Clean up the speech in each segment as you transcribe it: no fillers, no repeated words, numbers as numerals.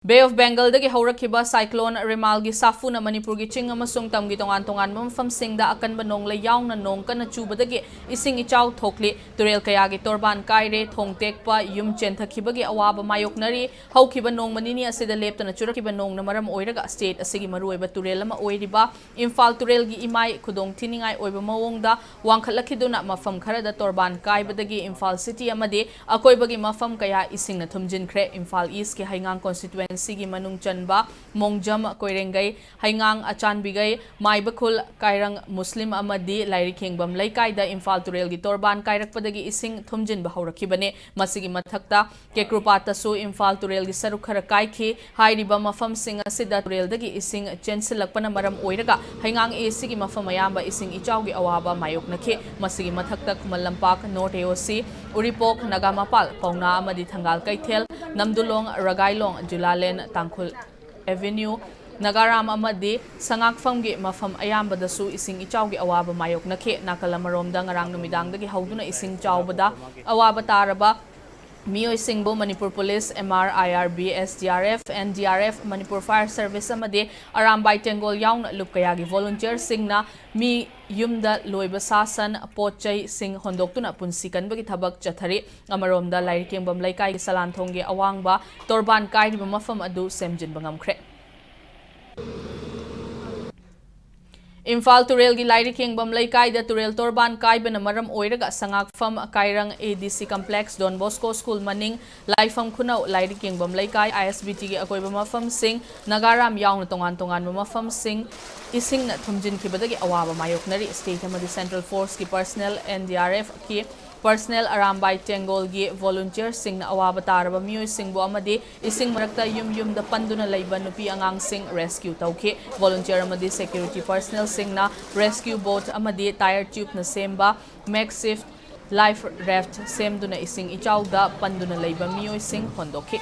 Bay of Bengal dagi haurakhiba Cyclone Remal gi safuna Manipur gi ching amasung tamgi tongan mafamsingda akanba nongle yauna nong kana chubadagi ising ichau thokli turel kaya gi torban kaire thongtekpa yum chenthakhiba gi awaba mayoknari haukhiba nong manini asida leptana churakhiba nong na maram oiraga state asigi maruoiba turel ama oiriba Imphal turel gi imai khudong thiningai oiba mawongda wangkhatlakiduna mafam kharada torban kaibadagi Imphal city amadi akoibagi mafam kaya isingna thumjinkhre Imphal east ki haingang constituency Sigi Manung Chanba, Mongjam, Koirengai, Haingang, Achanbigai, Maibakul, Kairang Muslim Amadi, Lairi Kingbam, Laikaida, Imphal Turel Gitorban, Kairak Padagi Ising, Thumjin Bahurakibane, Masigi Matakta, Kekrupata Su, Imphal Turel Gisarukara Kaiki, Hairiba Mafam Sing Sida Turel Dagi Ising, Chensilakpana Maram Oiraga, Haingang E Sigi Mafamayamba Ising Ichaugi Awaba Mayok Nake, Masigi Matakta Kumalampak, North AOC, Uripok, Nagamapal, Pauna Amadi Tangal Kaitel, Namdulong, Ragailong, Julalen, Tangkul Avenue, Nagaram Amadi, Sangakfamgi, Mafam Ayambadasu, Ising Ichaugi Awaba Mayok Nake, Nakalamarom Dangarang Numidang, the Hauduna Ising Chaubada, Awaba Taraba, Mio Singbo, Manipur Police, MR, IRB, SDRF, NDRF, Manipur Fire Service Amade, Arambai Tengol Yaun, Lukayagi Volunteer Singna, Mi Yumda Loiba Sasan, Pochai Sing Hondoktuna Punsikan Bagi Tabak Chathari, Amaromda, Laikim Bam Laikai, Salantongi Awangba, Torban Kai Mafam Adu, Semjin Bangamkre. Imphal Turel gi Lairi Kingbam Laikai da Turel Torban Kai bena maram oiraga sangakfam Kairang ADC Complex Don Bosco School Maning Laifam Khunau Lairi Kingbam Laikai ISBT gi akoiba mafam sing Nagaram yaung tongan mafam sing ising na thumjin kibadagi awaba mayoknari state amadi Central Force ki personnel NDRF ki Personnel Arambai Tengol gi volunteer sing na awaba taraba mioy sing bo amadi ising marakta yum da panduna laiba nupi angang sing rescue tauke volunteer amadi security personnel sing na rescue boat amadi tire tube na semba makeshift life raft semduna ising ichauda panduna laiba mioy sing hondoke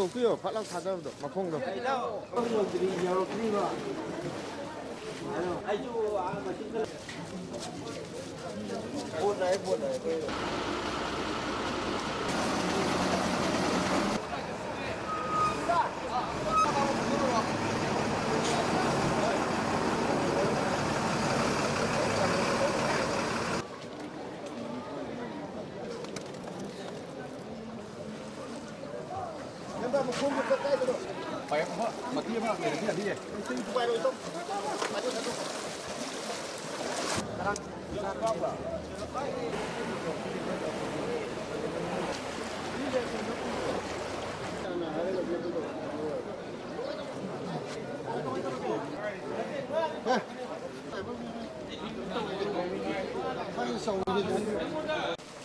없고요. 발랑 다 잡아도 막콩도. Phải không? Mà kia mà để cái gì? Xin quay rồi không? Hãy subscribe cho kênh Ghiền Mì Gõ để không bỏ lỡ những video hấp dẫn.